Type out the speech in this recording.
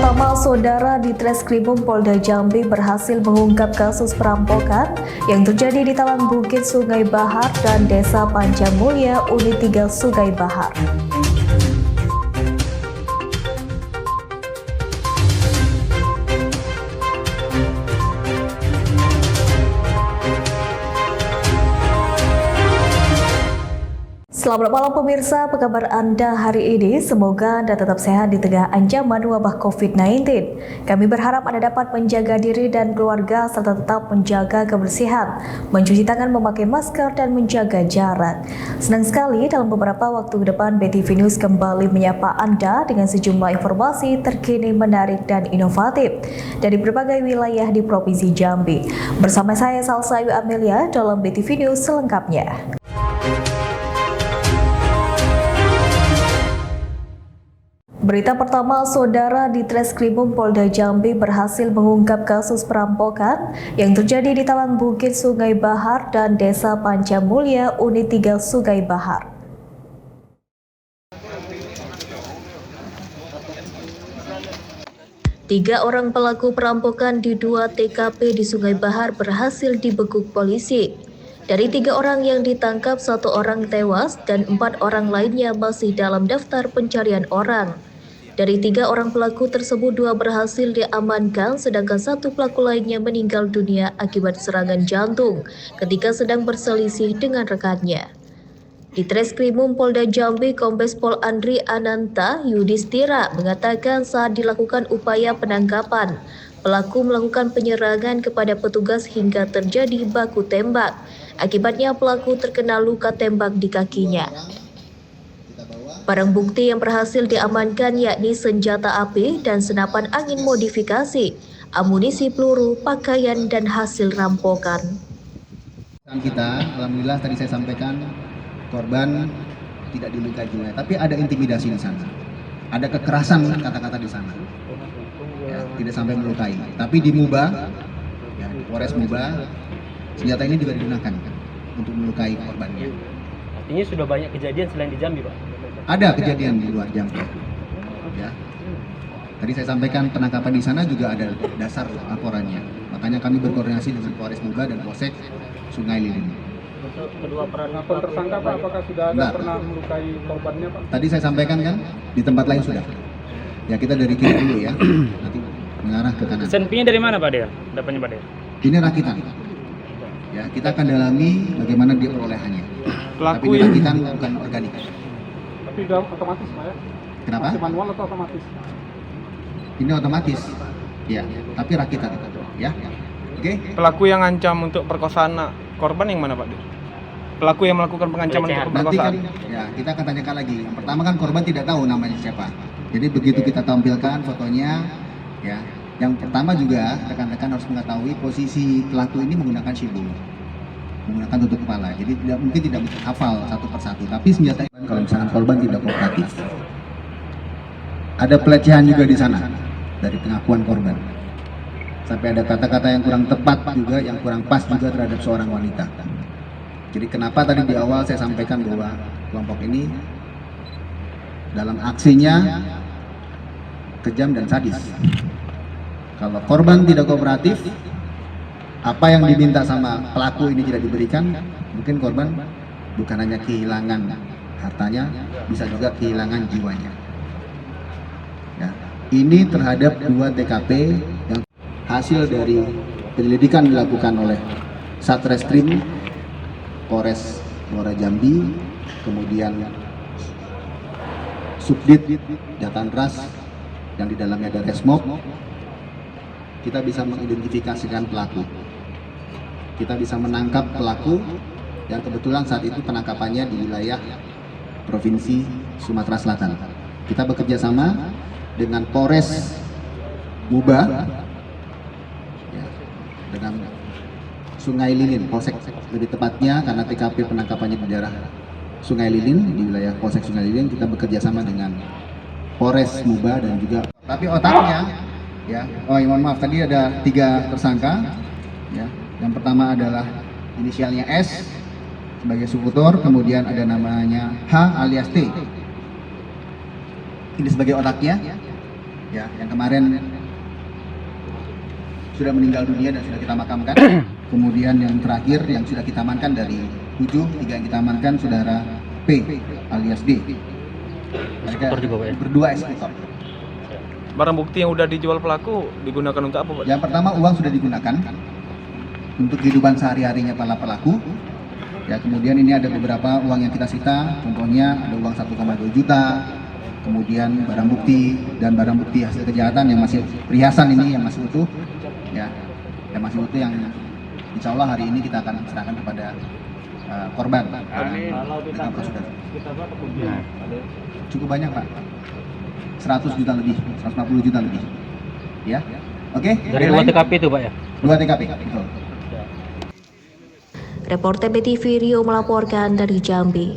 pertama, saudara di Treskrimum Polda Jambi berhasil mengungkap kasus perampokan yang terjadi di Talang Bukit Sungai Bahar dan Desa Pancamulya, Unit 3 Sungai Bahar. Selamat malam pemirsa, apa kabar Anda hari ini? Semoga Anda tetap sehat di tengah ancaman wabah COVID-19. Kami berharap Anda dapat menjaga diri dan keluarga serta tetap menjaga kebersihan, mencuci tangan, memakai masker, dan menjaga jarak. Senang sekali dalam beberapa waktu ke depan BTV News kembali menyapa Anda dengan sejumlah informasi terkini, menarik, dan inovatif dari berbagai wilayah di Provinsi Jambi. Bersama saya Salsa Ayu Amelia dalam BTV News selengkapnya. Berita pertama, saudara di Treskrimum Polda Jambi berhasil mengungkap kasus perampokan yang terjadi di Talang Bukit Sungai Bahar dan Desa Pancamulya, Unit 3 Sungai Bahar. Tiga orang pelaku perampokan di 2 TKP di Sungai Bahar berhasil dibekuk polisi. Dari 3 orang yang ditangkap, 1 orang tewas dan 4 orang lainnya masih dalam daftar pencarian orang. Dari 3 orang pelaku tersebut, 2 berhasil diamankan, sedangkan 1 pelaku lainnya meninggal dunia akibat serangan jantung ketika sedang berselisih dengan rekannya. Di Treskrimum Polda Jambi, Kombes Pol Andri Ananta Yudhistira mengatakan saat dilakukan upaya penangkapan, pelaku melakukan penyerangan kepada petugas hingga terjadi baku tembak. Akibatnya pelaku terkena luka tembak di kakinya. Barang bukti yang berhasil diamankan yakni senjata api dan senapan angin modifikasi, amunisi peluru, pakaian, dan hasil rampokan. Kita, alhamdulillah tadi saya sampaikan korban tidak dilukai jiwa, tapi ada intimidasi di sana, ada kekerasan kata-kata di sana, ya, tidak sampai melukai. Tapi di Muba, ya, di Polres Muba, senjata ini juga digunakan untuk melukai korbannya. Artinya sudah banyak kejadian selain di Jambi, Pak? Ada kejadian di luar Jambi. Ya. Tadi saya sampaikan penangkapan di sana juga ada dasar laporannya. Makanya kami berkoordinasi dengan Polres Muba dan Polsek Sungai Lilin. Untuk kedua tersangka Pak, apakah sudah ada pernah melukai korbannya Pak? Tadi saya sampaikan kan di tempat lain sudah. Ya, kita dari kiri dulu ya. Nanti mengarah ke kanan. Senpinya dari mana Pak Del? Dapatnya Pak Del? Ini rakitan. Ya, kita akan dalami bagaimana dia perolehannya. Tapi ini rakitan bukan organik. Tapi sudah otomatis Pak ya? Kenapa? Masih manual atau otomatis? Ini otomatis. Ya, tapi rakitan. Ya. Oke. Pelaku yang ngancam untuk perkosaan korban yang mana Pak? Pelaku yang melakukan pengancaman untuk Nanti perkosaan. kan, ya kita akan tanyakan lagi. Yang pertama kan korban tidak tahu namanya siapa. Jadi begitu kita tampilkan fotonya, ya. Yang pertama juga rekan-rekan harus mengetahui posisi pelaku ini menggunakan shibu, menggunakan tutup kepala. Jadi mungkin tidak hafal satu persatu. Tapi senjata kalau misalkan korban tidak kooperatif, ada pelecehan juga di sana dari pengakuan korban. Sampai ada kata-kata yang kurang tepat juga, yang kurang pas juga terhadap seorang wanita. Jadi kenapa tadi di awal saya sampaikan bahwa kelompok ini dalam aksinya kejam dan sadis. Kalau korban tidak kooperatif, apa yang diminta sama pelaku ini tidak diberikan, mungkin korban bukan hanya kehilangan hartanya, bisa juga kehilangan jiwanya. Ya, ini terhadap 2 TKP yang hasil dari penyelidikan dilakukan oleh Satreskrim Polres Muara Jambi, kemudian Subdit Jatanras yang di dalamnya ada Resmob. Kita bisa mengidentifikasikan pelaku. Kita bisa menangkap pelaku yang kebetulan saat itu penangkapannya di wilayah Provinsi Sumatera Selatan. Kita bekerja sama dengan Polres Muba, ya, dengan Sungai Lilin, Polsek lebih tepatnya karena TKP penangkapannya di daerah Sungai Lilin, di wilayah Polsek Sungai Lilin. Kita bekerja sama dengan Polres Muba dan juga. Tapi otaknya, ya, mohon maaf tadi ada 3 tersangka, ya. Yang pertama adalah inisialnya S sebagai eksekutor, kemudian ada namanya H alias T. Ini sebagai otaknya. ya, yang kemarin sudah meninggal dunia dan sudah kita makamkan. Kemudian yang terakhir yang sudah kita amankan dari 7, 3 yang kita amankan saudara P alias D. Mereka berdua eksekutor. Barang bukti yang udah dijual pelaku digunakan untuk apa, Pak? Yang pertama, uang sudah digunakan untuk kehidupan sehari-harinya para pelaku. Ya, kemudian ini ada beberapa uang yang kita sita, contohnya ada uang 1,2 juta, kemudian barang bukti dan barang bukti hasil kejahatan yang masih perhiasan ini yang masih utuh, ya, yang masih utuh yang insya Allah hari ini kita akan serahkan kepada korban. Cukup banyak, Pak. 100 juta lebih, 150 juta lebih. Ya. Oke. Dari 2 TKP itu, Pak ya? 2 TKP, betul. Reporter BTV Rio melaporkan dari Jambi.